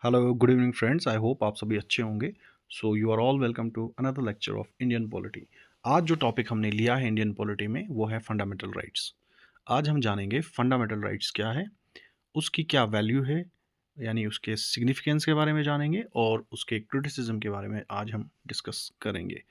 Hello good evening friends, I hope आप सभी अच्छे होंगे। So you are all welcome to another lecture of Indian polity. आज जो टॉपिक हमने लिया है इंडियन पॉलिटी में वो है फंडामेंटल राइट्स। आज हम जानेंगे फंडामेंटल राइट्स क्या है, उसकी क्या वैल्यू है, यानी उसके सिग्निफिकेंस के बारे में जानेंगे और उसके क्रिटिसिज्म के बारे में आज हम डिस्कस करेंगे।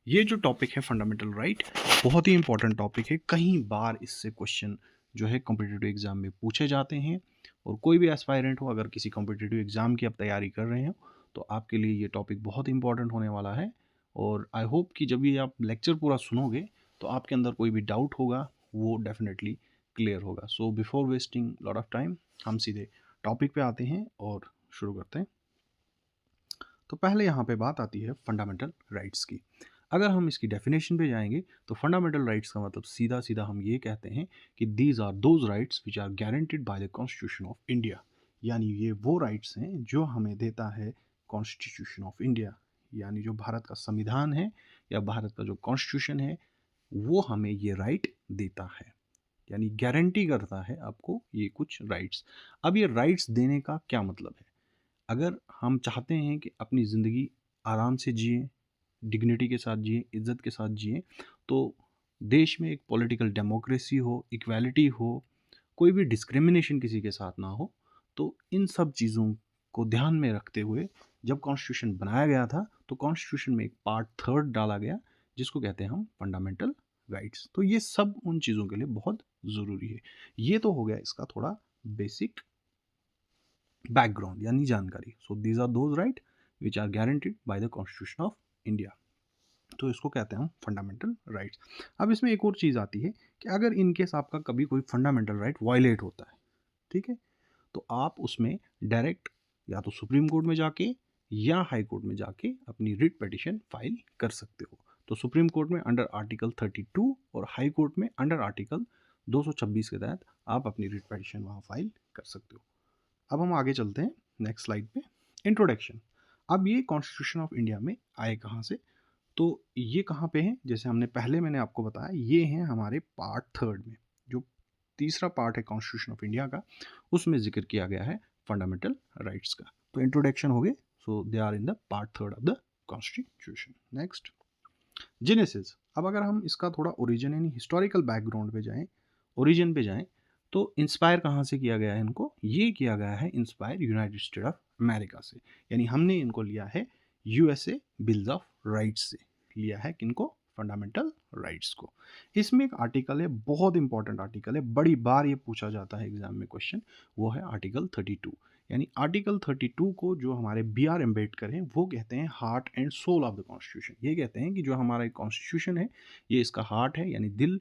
ये जो टॉपिक है फंडामेंटल राइट, बहुत ही इंपॉर्टेंट टॉपिक है। कई बार इससे क्वेश्चन जो है कॉम्पिटिटिव एग्जाम में पूछे जाते हैं और कोई भी एस्पायरेंट हो, अगर किसी कॉम्पिटिटिव एग्जाम की आप तैयारी कर रहे हो तो आपके लिए ये टॉपिक बहुत इंपॉर्टेंट होने वाला है। और आई होप कि जब भी आप लेक्चर पूरा सुनोगे तो आपके अंदर कोई भी डाउट होगा वो डेफिनेटली क्लियर होगा। So before wasting lot of time हम सीधे टॉपिक पे आते हैं और शुरू करते हैं। तो पहले यहाँ पे बात आती है फंडामेंटल राइट्स की। अगर हम इसकी डेफिनेशन पे जाएंगे तो फंडामेंटल राइट्स का मतलब सीधा सीधा हम ये कहते हैं कि these are those rights which are guaranteed by the constitution of India. यानी ये वो राइट्स हैं जो हमें देता है कॉन्स्टिट्यूशन ऑफ इंडिया, यानी जो भारत का संविधान है या भारत का जो कॉन्स्टिट्यूशन है वो हमें ये राइट देता है, यानी गारंटी करता है आपको ये कुछ राइट्स। अब ये राइट्स देने का क्या मतलब है? अगर हम चाहते हैं कि अपनी ज़िंदगी आराम से जिए, डिग्निटी के साथ जिए, इज़्ज़त के साथ जिए, तो देश में एक पॉलिटिकल डेमोक्रेसी हो, इक्वालिटी हो, कोई भी डिस्क्रिमिनेशन किसी के साथ ना हो, तो इन सब चीज़ों को ध्यान में रखते हुए जब कॉन्स्टिट्यूशन बनाया गया था तो कॉन्स्टिट्यूशन में एक पार्ट थर्ड डाला गया जिसको कहते हैं हम फंडामेंटल राइट्स। तो ये सब उन चीज़ों के लिए बहुत ज़रूरी है। ये तो हो गया इसका थोड़ा बेसिक बैकग्राउंड यानी जानकारी। So these are those right which are guaranteed by the constitution of India. तो इसको कहते हैं हम फंडामेंटल राइट्स। अब इसमें एक और चीज़ आती है कि अगर इनकेस आपका कभी कोई फंडामेंटल राइट वायलेट होता है, ठीक है, तो आप उसमें डायरेक्ट या तो सुप्रीम कोर्ट में जाके या हाई कोर्ट में जाके अपनी रिट पिटिशन फाइल कर सकते हो। तो सुप्रीम कोर्ट में अंडर आर्टिकल 32 और हाई कोर्ट में अंडर आर्टिकल 226 के तहत आप अपनी रिट पिटिशन वहाँ फाइल कर सकते हो। अब हम आगे चलते हैं नेक्स्ट स्लाइड पे। इंट्रोडक्शन। अब ये कॉन्स्टिट्यूशन ऑफ इंडिया में आए कहाँ से? तो ये कहाँ पे है? जैसे मैंने आपको बताया, ये हैं हमारे पार्ट थर्ड में। जो तीसरा पार्ट है कॉन्स्टिट्यूशन ऑफ इंडिया का, उसमें जिक्र किया गया है फंडामेंटल राइट्स का। तो इंट्रोडक्शन हो गए, so they are in the part third of the constitution. Next, genesis. अब अगर हम इसका थोड़ा ओरिजिन यानी हिस्टोरिकल बैकग्राउंड पे जाएं, ओरिजिन पे जाएं, तो इंस्पायर कहाँ से किया गया है इनको? ये किया गया है inspire United state of America से, यानी हमने इनको लिया है यूएसए बिल्स ऑफ राइट्स से लिया है। किनको? फंडामेंटल राइट्स को। इसमें एक आर्टिकल है, बहुत इंपॉर्टेंट आर्टिकल है, बड़ी बार ये पूछा जाता है एग्जाम में क्वेश्चन, वो है आर्टिकल 32। यानी आर्टिकल 32 को जो हमारे बी आर अम्बेडकर हैं वो कहते हैं heart and soul of the constitution. ये कहते हैं कि जो हमारा कॉन्स्टिट्यूशन है ये इसका हार्ट है, यानी दिल,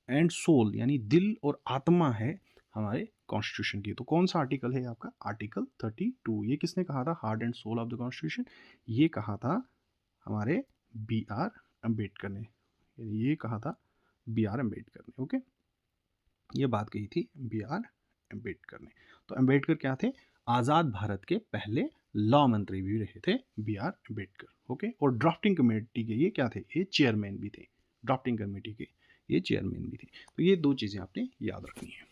एंड सोल यानी दिल और आत्मा है हमारे कॉन्स्टिट्यूशन की। तो कौन सा आर्टिकल है आपका? आर्टिकल 32। ये किसने कहा था heart and soul of the constitution? ये कहा था हमारे बी आर अम्बेडकर ने, ये कहा था बी आर अम्बेडकर ने। ओके, ये बात कही थी बी आर अम्बेडकर ने। तो अम्बेडकर क्या थे? आज़ाद भारत के पहले लॉ मंत्री भी रहे थे बी आर अम्बेडकर। ओके, और ड्राफ्टिंग कमेटी के ये क्या थे? ये चेयरमैन भी थे, ड्राफ्टिंग कमेटी के ये चेयरमैन भी थे। तो ये दो चीज़ें आपने याद रखनी है।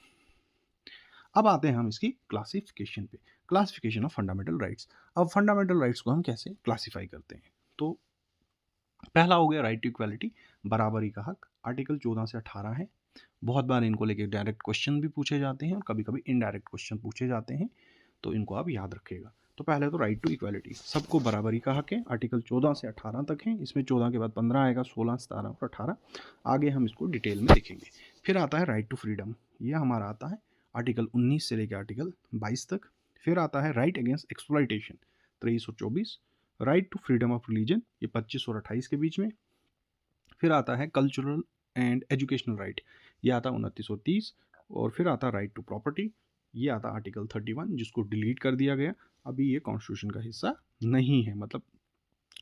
अब आते हैं हम इसकी क्लासिफिकेशन पे, क्लासिफिकेशन ऑफ फंडामेंटल राइट्स। अब फंडामेंटल राइट्स को हम कैसे क्लासीफाई करते हैं? तो पहला हो गया राइट टू इक्वालिटी, बराबरी का हक। आर्टिकल 14 से 18 है। बहुत बार इनको लेके डायरेक्ट क्वेश्चन भी पूछे जाते हैं और कभी कभी इनडायरेक्ट क्वेश्चन पूछे जाते हैं, तो इनको आप याद रखिएगा। तो पहले तो राइट टू इक्वालिटी, सबको बराबरी का हक है। आर्टिकल 14 से 18 तक है, इसमें 14 के बाद 15 आएगा, 16, 17 और 18 आगे हम इसको डिटेल में देखेंगे। फिर आता है राइट टू फ्रीडम, ये हमारा आता है आर्टिकल 19 से लेकर आर्टिकल 22 तक। फिर आता है राइट अगेंस्ट एक्सप्लॉइटेशन, 23 और 24। Right to freedom of religion, ये 25 और 28 के बीच में। फिर आता है कल्चरल एंड एजुकेशनल राइट, ये आता है 29 और 30। और फिर आता है राइट टू प्रॉपर्टी, ये आता है आर्टिकल 31 जिसको डिलीट कर दिया गया। अभी ये कॉन्स्टिट्यूशन का हिस्सा नहीं है, मतलब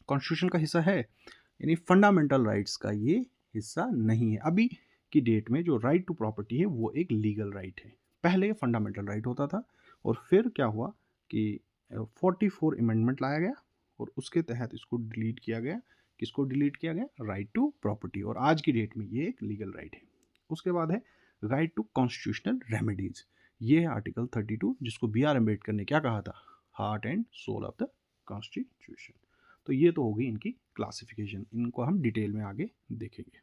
कॉन्स्टिट्यूशन का हिस्सा है यानी फंडामेंटल राइट्स का ये हिस्सा नहीं है। अभी की डेट में जो राइट टू प्रॉपर्टी है वो एक लीगल राइट है, पहले फंडामेंटल राइट होता था। और फिर क्या हुआ कि 44 अमेंडमेंट लाया गया और उसके तहत इसको डिलीट किया गया। किसको डिलीट किया गया? Right to property. और आज की डेट में ये एक लीगल राइट है। उसके बाद है राइट टू कॉन्स्टिट्यूशनल रेमेडीज, ये है आर्टिकल 32 जिसको बी आर अम्बेडकर ने क्या कहा था? Heart and soul of the constitution. तो ये तो होगी इनकी क्लासिफिकेशन, इनको हम डिटेल में आगे देखेंगे।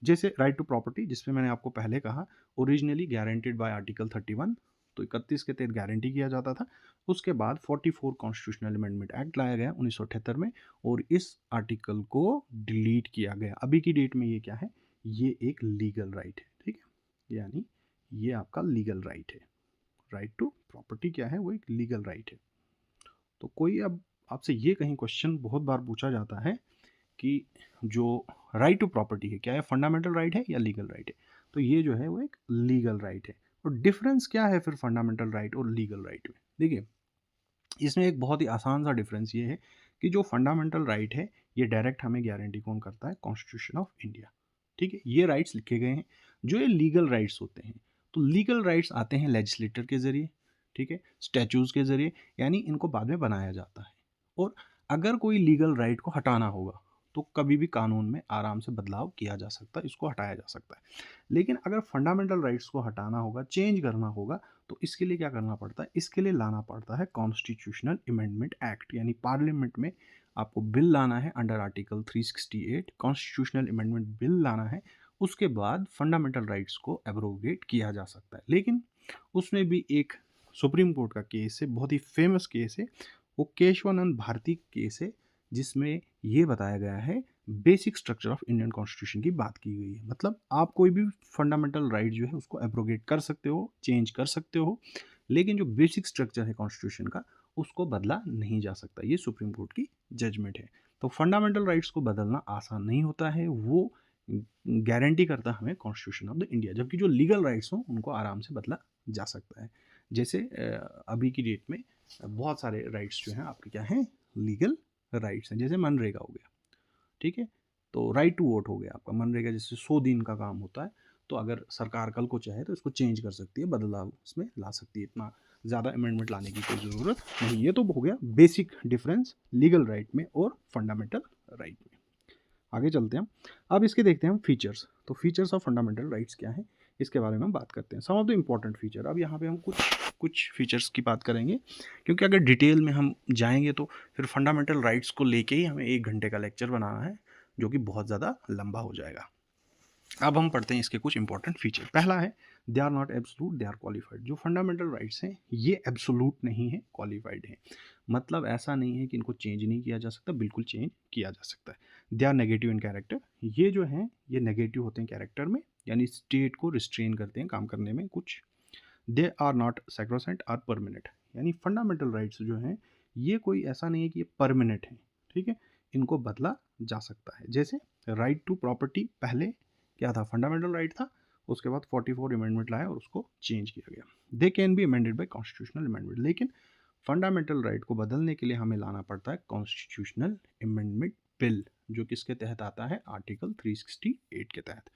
जैसे राइट टू प्रॉपर्टी, जिसमें मैंने आपको पहले कहा ओरिजिनली गारंटेड बाय आर्टिकल 31, तो 31 के तहत गारंटी किया जाता था। उसके बाद 44 कॉन्स्टिट्यूशनल अमेंडमेंट एक्ट लाया गया 1978 में, और इस आर्टिकल को डिलीट किया गया। अभी की डेट में ये क्या है, ये एक लीगल राइट है, ठीक है, यानी ये आपका लीगल राइट है। राइट टू प्रॉपर्टी क्या है, वो एक लीगल राइट है। तो कोई अब आपसे ये कहीं क्वेश्चन बहुत बार पूछा जाता है कि जो राइट टू प्रॉपर्टी है क्या है, फंडामेंटल राइट है या लीगल राइट है, तो ये जो है वो एक लीगल राइट है। और डिफरेंस क्या है फिर फंडामेंटल राइट और लीगल राइट में, देखिए इसमें एक बहुत ही आसान सा डिफरेंस ये है कि जो फंडामेंटल राइट है ये डायरेक्ट हमें गारंटी कौन करता है, कॉन्स्टिट्यूशन ऑफ इंडिया, ठीक है, ये राइट्स लिखे गए हैं। जो ये लीगल राइट्स होते हैं, तो लीगल राइट्स आते हैं लेजिस्लेटर के जरिए, ठीक है, स्टैचूज के जरिए, यानी इनको बाद में बनाया जाता है। और अगर कोई लीगल राइट को हटाना होगा तो कभी भी कानून में आराम से बदलाव किया जा सकता है, इसको हटाया जा सकता है। लेकिन अगर फंडामेंटल राइट्स को हटाना होगा, चेंज करना होगा, तो इसके लिए क्या करना पड़ता है, इसके लिए लाना पड़ता है कॉन्स्टिट्यूशनल अमेंडमेंट एक्ट, यानी पार्लियामेंट में आपको बिल लाना है under article 368, constitutional amendment bill लाना है। उसके बाद फंडामेंटल राइट्स को एब्रोगेट किया जा सकता है। लेकिन उसमें भी एक सुप्रीम कोर्ट का केस है, बहुत ही फेमस केस है, वो केशवानंद भारती केस है, जिसमें ये बताया गया है basic structure of Indian constitution की बात की गई है। मतलब आप कोई भी फंडामेंटल राइट जो है उसको एब्रोगेट कर सकते हो, चेंज कर सकते हो, लेकिन जो बेसिक स्ट्रक्चर है कॉन्स्टिट्यूशन का उसको बदला नहीं जा सकता। ये सुप्रीम कोर्ट की जजमेंट है। तो फंडामेंटल राइट्स को बदलना आसान नहीं होता है, वो गारंटी करता है हमें कॉन्स्टिट्यूशन ऑफ द इंडिया, जबकि जो लीगल राइट्स हों उनको आराम से बदला जा सकता है। जैसे अभी की डेट में बहुत सारे राइट्स जो हैं आपके क्या हैं, लीगल राइट्स हैं। जैसे मनरेगा हो गया, ठीक है, तो राइट टू वोट हो गया आपका। मनरेगा जैसे 100 दिन का काम होता है, तो अगर सरकार कल को चाहे तो इसको चेंज कर सकती है, बदलाव इसमें ला सकती है, इतना ज़्यादा अमेंडमेंट लाने की कोई ज़रूरत नहीं। ये तो हो गया बेसिक डिफरेंस लीगल राइट में और फंडामेंटल राइट में। आगे चलते हैं हम, अब इसके देखते हैं हम फीचर्स। तो फीचर्स ऑफ फंडामेंटल राइट्स क्या है, इसके बारे में हम बात करते हैं। सम ऑफ द इम्पॉर्टेंट फीचर, अब यहाँ पे हम कुछ फीचर्स की बात करेंगे, क्योंकि अगर डिटेल में हम जाएंगे तो फिर फंडामेंटल राइट्स को लेके ही हमें 1 घंटे का लेक्चर बनाना है, जो कि बहुत ज़्यादा लंबा हो जाएगा। अब हम पढ़ते हैं इसके कुछ इंपॉर्टेंट फीचर। पहला है they are not absolute, they are qualified. जो फंडामेंटल राइट्स हैं ये एब्सोलूट नहीं है, क्वालिफाइड हैं। मतलब ऐसा नहीं है कि इनको चेंज नहीं किया जा सकता, बिल्कुल चेंज किया जा सकता है। They are negative in character, ये जो हैं ये नेगेटिव होते हैं कैरेक्टर में, यानी स्टेट को रिस्ट्रेन करते हैं काम करने में कुछ। They are not sacrosanct are permanent, यानी फंडामेंटल राइट्स जो हैं ये कोई ऐसा नहीं है कि ये परमानेंट हैं, ठीक है, इनको बदला जा सकता है। जैसे राइट टू प्रॉपर्टी पहले क्या था, फंडामेंटल राइट था, उसके बाद 44 अमेंडमेंट लाया और उसको चेंज किया गया। They can be amended bye constitutional amendment, लेकिन फंडामेंटल राइट को बदलने के लिए हमें लाना पड़ता है कॉन्स्टिट्यूशनल अमेंडमेंट बिल, जो किसके तहत आता है, आर्टिकल 368 के तहत।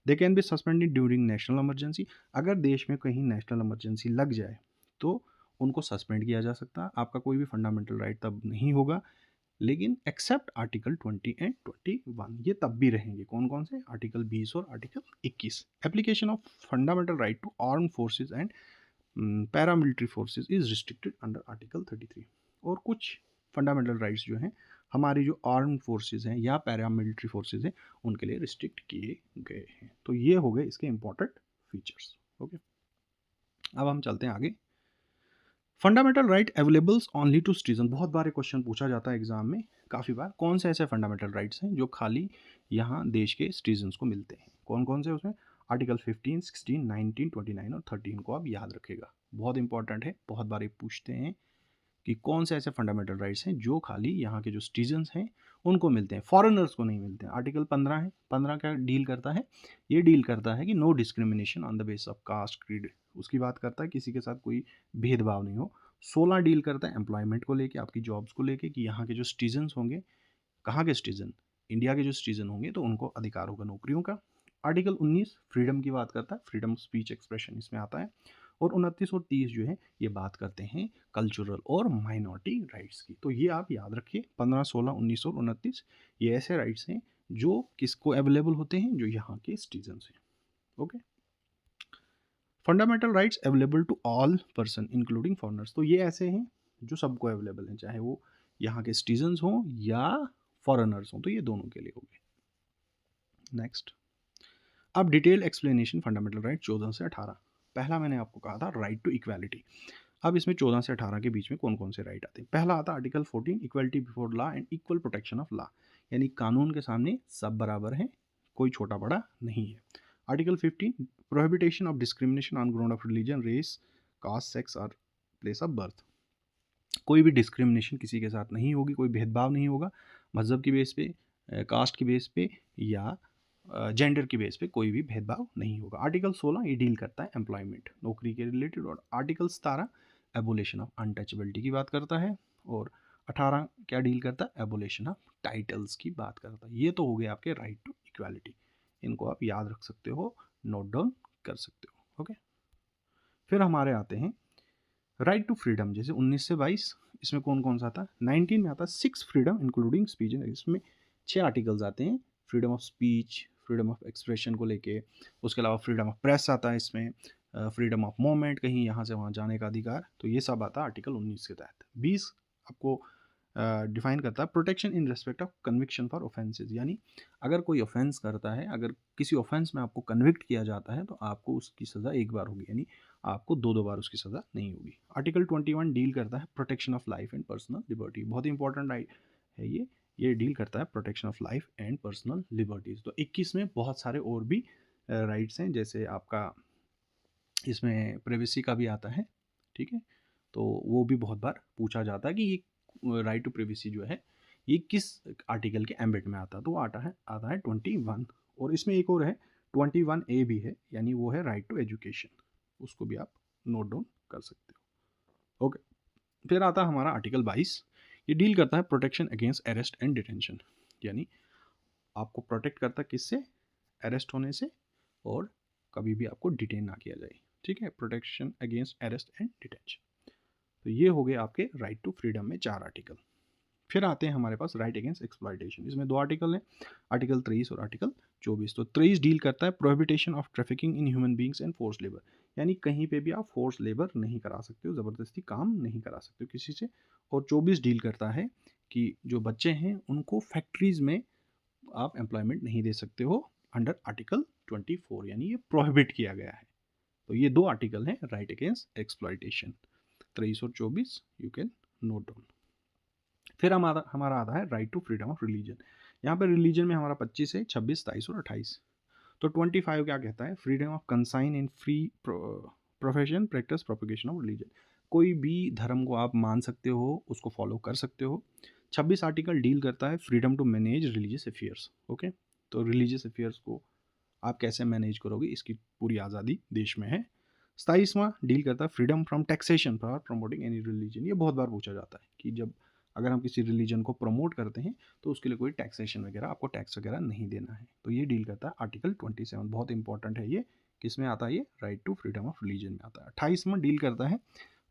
They can be suspended during national emergency, अगर देश में कहीं नेशनल इमरजेंसी लग जाए तो उनको सस्पेंड किया जा सकता है, आपका कोई भी फंडामेंटल राइट तब नहीं होगा। लेकिन एक्सेप्ट आर्टिकल 20 एंड 21, ये तब भी रहेंगे। कौन कौन से, आर्टिकल 20 और article 21। Application of fundamental right to arm forces and paramilitary forces is restricted under article 33। और कुछ फंडामेंटल राइट्स जो हैं हमारी जो आर्म फोर्सेज हैं या पैरामिलिट्री फोर्सेज हैं उनके लिए रिस्ट्रिक्ट किए गए हैं। तो ये हो गए इसके इंपॉर्टेंट फीचर्स। ओके, अब हम चलते हैं आगे। Fundamental right availables only to citizen, बहुत बार क्वेश्चन पूछा जाता है एग्जाम में काफ़ी बार, कौन से ऐसे फंडामेंटल राइट्स हैं जो खाली यहाँ देश के सिटीजन्स को मिलते हैं। कौन कौन से उसमें, आर्टिकल 15, 16, 19, 29 और 13 को आप याद रखेगा, बहुत इंपॉर्टेंट है। बहुत बार पूछते हैं कि कौन से ऐसे फंडामेंटल राइट्स हैं जो खाली यहाँ के जो सिटीजन्स हैं उनको मिलते हैं, फॉरेनर्स को नहीं मिलते हैं। आर्टिकल 15 है, 15 क्या डील करता है, ये डील करता है कि no discrimination on the base of caste creed, उसकी बात करता है, किसी के साथ कोई भेदभाव नहीं हो। 16 डील करता है एम्प्लॉयमेंट को लेके, आपकी जॉब्स को लेके, कि यहाँ के जो सिटीजन्स होंगे, कहाँ के सिटीजन, इंडिया के जो सिटीजन होंगे तो उनको अधिकार होगा नौकरियों का। आर्टिकल 19 फ्रीडम की बात करता है, फ्रीडम ऑफ स्पीच एक्सप्रेशन इसमें आता है। और 29 और 30 जो है ये बात करते हैं कल्चरल और माइनॉरिटी राइट्स की। तो ये आप याद रखिए, 15, 16, 19 और 29 ये ऐसे राइट्स हैं जो किसको अवेलेबल होते हैं, जो यहाँ के सिटीजन्स हैं। Okay, fundamental rights available to all person including foreigners, तो ये ऐसे हैं जो सबको अवेलेबल हैं, चाहे वो यहाँ के सिटीजन्स हों या फॉरेनर्स हों, तो ये दोनों के लिए हो गए। नेक्स्ट, अब डिटेल एक्सप्लेनेशन फंडामेंटल राइट 14 से 18। पहला मैंने आपको कहा था राइट टू इक्वालिटी। अब इसमें 14 से 18 के बीच में कौन कौन से राइट आते हैं। पहला आता है article 14, equality before law and equal protection of law, यानी कानून के सामने सब बराबर हैं, कोई छोटा बड़ा नहीं है। Article 15, prohibition of discrimination on ground of religion, race, caste, sex और प्लेस ऑफ बर्थ। कोई भी डिस्क्रिमिनेशन किसी के साथ नहीं होगी, कोई भेदभाव नहीं होगा मजहब की बेस पे, कास्ट की बेस पे या जेंडर की बेस पे कोई भी भेदभाव नहीं होगा। आर्टिकल 16 ये डील करता है एम्प्लॉयमेंट, नौकरी के रिलेटेड। और आर्टिकल 17 एबोलिशन ऑफ अनटचेबिलिटी की बात करता है। और 18 क्या डील करता है, एबोलिशन ऑफ टाइटल्स की बात करता है। ये तो हो गए आपके राइट टू इक्वालिटी, इनको आप याद रख सकते हो, नोट डाउन कर सकते हो। ओके, फिर हमारे आते हैं राइट टू फ्रीडम, जैसे 19 से 22, इसमें कौन कौन सा आता है। 19 में आता है 6 फ्रीडम इंक्लूडिंग स्पीच, इसमें 6 आर्टिकल्स आते हैं freedom of speech, freedom of expression को लेके। उसके अलावा फ्रीडम ऑफ प्रेस आता है इसमें, फ्रीडम ऑफ मूवमेंट, कहीं यहाँ से वहाँ जाने का अधिकार, तो ये सब आता है आर्टिकल 19 के तहत। 20 आपको डिफाइन करता है protection in respect of conviction for offences, यानी अगर कोई ऑफेंस करता है, अगर किसी ऑफेंस में आपको कन्विक्ट किया जाता है तो आपको उसकी सज़ा एक बार होगी, यानी आपको दो बार उसकी सज़ा नहीं होगी। आर्टिकल 21 डील करता है protection of life and personal liberty, बहुत ही इंपॉर्टेंट राइट है ये डील करता है protection of life and personal liberties. तो 21 में बहुत सारे और भी राइट्स हैं, जैसे आपका इसमें प्राइवेसी का भी आता है, ठीक है, तो वो भी बहुत बार पूछा जाता है कि ये राइट टू प्राइवेसी जो है ये किस आर्टिकल के एम्बेट में आता है, तो वो आता है 21। और इसमें एक और है 21A भी है, यानी वो है राइट टू एजुकेशन, उसको भी आप नोट डाउन कर सकते हो। ओके, फिर आता है हमारा आर्टिकल 22, ये डील करता है protection against arrest and detention, यानी आपको प्रोटेक्ट करता है किससे, अरेस्ट होने से और कभी भी आपको डिटेन ना किया जाए, ठीक है, protection against arrest and detention. तो ये हो गए आपके राइट टू फ्रीडम में 4 आर्टिकल। फिर आते हैं हमारे पास राइट अगेंस्ट एक्सप्लॉयटेशन, इसमें 2 आर्टिकल हैं, आर्टिकल 23 और आर्टिकल 24। तो 23 डील करता है प्रोहिबिटेशन of trafficking in human beings and force labour, यानी कहीं पे भी आप फोर्स लेबर नहीं करा सकते हो, ज़बरदस्ती काम नहीं करा सकते हो किसी से। और 24 डील करता है कि जो बच्चे हैं उनको फैक्ट्रीज में आप एम्प्लॉयमेंट नहीं दे सकते हो अंडर आर्टिकल 24, यानी ये प्रोहिबिट किया गया है। तो ये 2 आर्टिकल हैं राइट अगेंस्ट एक्सप्लॉयटेशन, 23 और 24, यू कैन नोट डाउन। फिर हमारा आता है right to freedom of religion, यहाँ पर रिलीजन में हमारा 25 है, 26, 23 और 28। तो 25 क्या कहता है, freedom of consign in free profession practice propagation of religion, कोई भी धर्म को आप मान सकते हो, उसको फॉलो कर सकते हो। 26 आर्टिकल डील करता है freedom to manage religious affairs, okay, तो रिलीजियस अफेयर्स को आप कैसे मैनेज करोगे इसकी पूरी आज़ादी देश में है। 27वां डील करता है freedom from taxation for promoting any religion, ये बहुत बार पूछा जाता है कि जब अगर हम किसी रिलीजन को प्रमोट करते हैं तो उसके लिए कोई टैक्सेशन वगैरह, आपको टैक्स वगैरह नहीं देना है, तो ये डील करता है आर्टिकल 27, बहुत इंपॉर्टेंट है ये, किसमें आता है, ये right to freedom of religion में आता है। 28वां डील करता है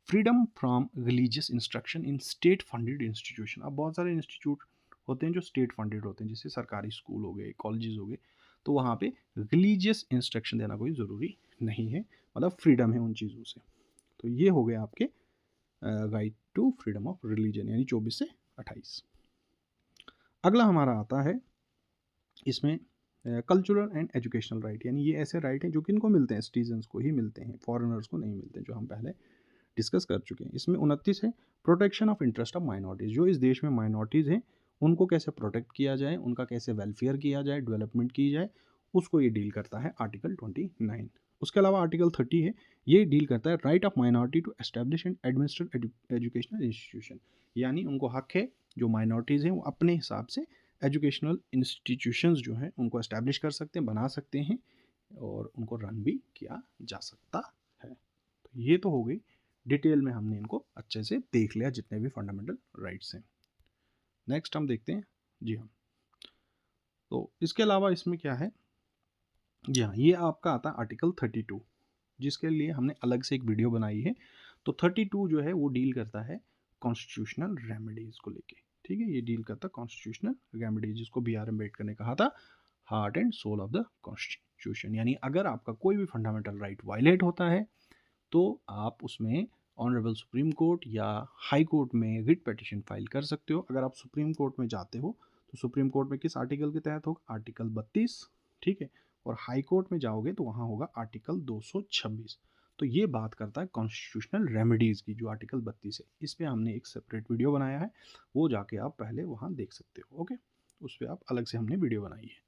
freedom from religious instruction in state funded institution. अब बहुत सारे इंस्टीट्यूट होते हैं जो स्टेट फंडेड होते हैं, जैसे सरकारी स्कूल हो गए, कॉलेजेस हो गए, तो वहाँ पे रिलीजियस इंस्ट्रक्शन देना कोई ज़रूरी नहीं है, मतलब फ्रीडम है उन चीज़ों से। तो ये हो गए आपके right to freedom of religion, यानी 24 से 28। अगला हमारा आता है इसमें कल्चरल एंड एजुकेशनल राइट, यानी ये ऐसे राइट हैं जो किनको मिलते हैं, सिटीजन्स को ही मिलते हैं, फॉरेनर्स को नहीं मिलते, जो हम पहले डिस्कस कर चुके हैं। इसमें 29 है protection of interest of minorities, जो इस देश में माइनॉरिटीज़ हैं उनको कैसे प्रोटेक्ट किया जाए, उनका कैसे वेलफेयर किया जाए, डेवलपमेंट की जाए, उसको ये डील करता है आर्टिकल 29। उसके अलावा आर्टिकल 30 है, ये डील करता है right of minority to establish and administrate educational institution, यानी उनको हक है जो माइनॉरिटीज़ हैं वो अपने हिसाब से एजुकेशनल इंस्टीट्यूशंस जो हैं उनको एस्टैब्लिश कर सकते हैं, बना सकते हैं और उनको रन भी किया जा सकता है। तो ये तो हो गई डिटेल में, हमने इनको अच्छे से देख लिया जितने भी फंडामेंटल राइट्स हैं। नेक्स्ट हम देखते हैं, जी हाँ, तो इसके अलावा इसमें क्या है, जी हाँ, ये आपका आता है आर्टिकल 32, जिसके लिए हमने अलग से एक वीडियो बनाई है। तो 32 जो है वो डील करता है कॉन्स्टिट्यूशनल रेमेडीज़ को लेके, ठीक है, ये डील करता है कॉन्स्टिट्यूशनल रेमेडीज, जिसको B.R. अम्बेडकर ने कहा था heart and soul of the constitution, यानी अगर आपका कोई भी फंडामेंटल राइट वायलेट होता है तो आप उसमें ऑनरेबल सुप्रीम कोर्ट या हाई कोर्ट में रिट पिटीशन फाइल कर सकते हो। अगर आप सुप्रीम कोर्ट में जाते हो तो सुप्रीम कोर्ट में किस आर्टिकल के तहत होगा, आर्टिकल 32, ठीक है। और हाई कोर्ट में जाओगे तो वहाँ होगा आर्टिकल 226। तो ये बात करता है कॉन्स्टिट्यूशनल रेमेडीज़ की, जो आर्टिकल 32 है। इस पर हमने एक सेपरेट वीडियो बनाया है, वो जाके आप पहले वहाँ देख सकते हो, ओके। उस पर आप अलग से हमने वीडियो बनाई है।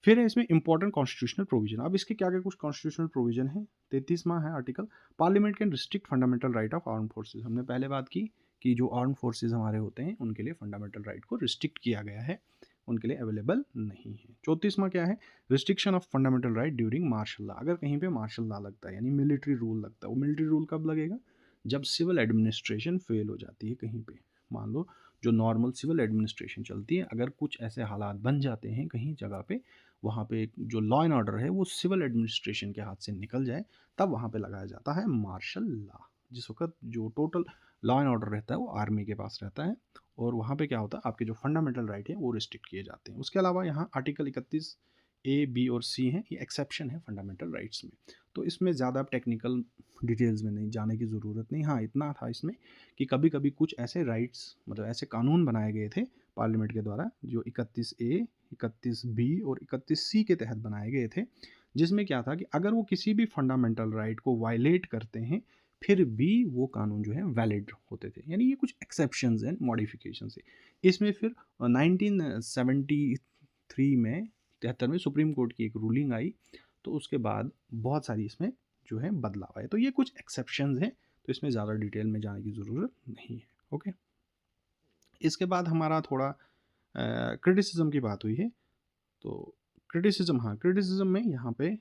फिर है इसमें इंपॉर्टेंट कॉन्स्टिट्यूशनल प्रोविजन। अब इसके क्या क्या कुछ कॉन्स्टिट्यूशनल प्रोविजन है। 33वां है article, parliament can restrict fundamental right of arm forces. हमने पहले बात की कि जो आर्म फोर्सेज हमारे होते हैं उनके लिए फंडामेंटल राइट को रिस्ट्रिक्ट किया गया है, उनके लिए अवेलेबल नहीं है। 34वां क्या है, restriction of fundamental right during martial law. अगर कहीं पे मार्शल लॉ लगता है यानी मिलिट्री रूल लगता है, वो मिलिट्री रूल कब लगेगा, जब सिविल एडमिनिस्ट्रेशन फेल हो जाती है कहीं पे। मान लो जो नॉर्मल सिविल एडमिनिस्ट्रेशन चलती है, अगर कुछ ऐसे हालात बन जाते हैं कहीं जगह पे, वहाँ पे जो लॉ एंड ऑर्डर है वो सिविल एडमिनिस्ट्रेशन के हाथ से निकल जाए, तब वहाँ पे लगाया जाता है मार्शल लॉ। जिस वक्त जो टोटल लॉ एंड ऑर्डर रहता है वो आर्मी के पास रहता है, और वहाँ पे क्या होता है, आपके जो फंडामेंटल राइट है वो रिस्ट्रिक्ट किए जाते हैं। उसके अलावा यहाँ आर्टिकल 31 ए, बी और सी हैं, ये एक्सेप्शन है फंडामेंटल राइट्स में। तो इसमें ज़्यादा टेक्निकल डिटेल्स में नहीं जाने की ज़रूरत नहीं। हाँ, इतना था इसमें कि कभी कभी कुछ ऐसे राइट्स, मतलब ऐसे कानून बनाए गए थे पार्लियामेंट के द्वारा, जो 31A, 31B और 31C के तहत बनाए गए थे, जिसमें क्या था कि अगर वो किसी भी फंडामेंटल राइट को वायलेट करते हैं फिर भी वो कानून जो है वैलिड होते थे। यानी ये कुछ एक्सेप्शंस एंड मॉडिफिकेशन है। इसमें फिर 1973 में 73 में सुप्रीम कोर्ट की एक रूलिंग आई, तो उसके बाद बहुत सारी इसमें जो है बदलाव आए। तो ये कुछ एक्सेप्शंस हैं, तो इसमें ज़्यादा डिटेल में जाने की ज़रूरत नहीं है, ओके। इसके बाद हमारा थोड़ा क्रिटिसिज्म की बात हुई है। तो क्रिटिसिज्म, हाँ, क्रिटिसिज्म में यहाँ पे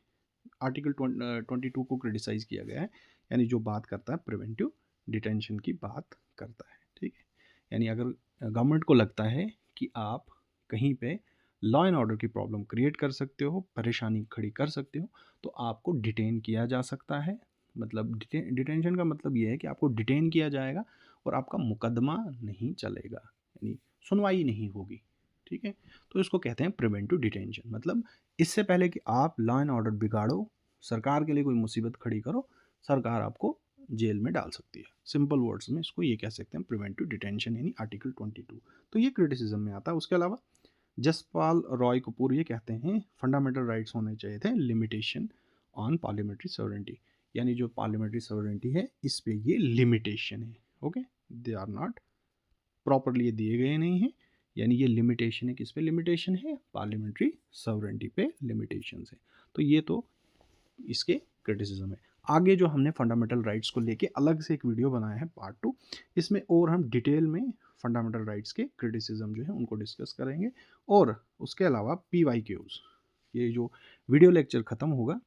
आर्टिकल 22 को क्रिटिसाइज़ किया गया है, यानी जो बात करता है प्रिवेंटिव डिटेंशन की बात करता है, ठीक है। यानी अगर गवर्नमेंट को लगता है कि आप कहीं पे लॉ एंड ऑर्डर की प्रॉब्लम क्रिएट कर सकते हो, परेशानी खड़ी कर सकते हो, तो आपको डिटेन किया जा सकता है। मतलब डिटेंशन का मतलब ये है कि आपको डिटेन किया जाएगा और आपका मुकदमा नहीं चलेगा, यानी सुनवाई नहीं होगी, ठीक है। तो इसको कहते हैं प्रिवेंटिव डिटेंशन। मतलब इससे पहले कि आप लॉ एंड ऑर्डर बिगाड़ो, सरकार के लिए कोई मुसीबत खड़ी करो, सरकार आपको जेल में डाल सकती है। सिंपल वर्ड्स में इसको ये कह सकते हैं प्रिवेंटिव डिटेंशन, यानी आर्टिकल 22। तो ये क्रिटिसिज्म में आता है। उसके अलावा जसपाल रॉय कपूर ये कहते हैं फंडामेंटल राइट्स होने चाहिए थे लिमिटेशन ऑन पार्लियामेंट्री सॉवरेंटी, यानी जो पार्लियामेंट्री सॉवरेंटी है इस पे ये लिमिटेशन है, okay. They are not properly ये दिए गए नहीं हैं, यानी ये लिमिटेशन है। किस पे लिमिटेशन है, पार्लियामेंट्री सॉवरेंटी पे लिमिटेशन है। तो ये तो इसके क्रिटिसिज्म है। आगे जो हमने फंडामेंटल राइट्स को लेके अलग से एक वीडियो बनाया है पार्ट 2, इसमें और हम डिटेल में फंडामेंटल राइट्स के क्रिटिसिज्म जो है उनको डिस्कस करेंगे। और उसके अलावा PYQs, ये जो वीडियो लेक्चर ख़त्म होगा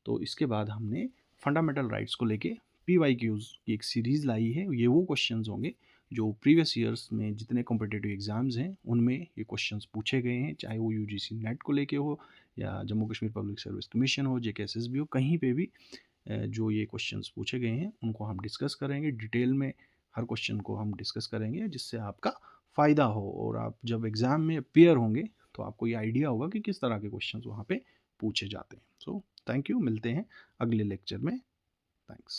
तो इसके बाद हमने फंडामेंटल राइट्स को लेके PYQs की एक सीरीज़ लाई है। ये वो क्वेश्चंस होंगे जो प्रीवियस ईयर्स में जितने कॉम्पिटिटिव एग्ज़ाम्स हैं उनमें ये क्वेश्चंस पूछे गए हैं, चाहे वो UGC नेट को लेके हो या Jammu Kashmir public service commission हो, JKSSB हो, कहीं पे भी जो ये क्वेश्चंस पूछे गए हैं उनको हम डिस्कस करेंगे डिटेल में। हर क्वेश्चन को हम डिस्कस करेंगे जिससे आपका फ़ायदा हो, और आप जब एग्ज़ाम में अपियर होंगे तो आपको ये आइडिया होगा कि किस तरह के क्वेश्चंस वहाँ पे पूछे जाते हैं। सो थैंक यू, मिलते हैं अगले लेक्चर में। थैंक्स।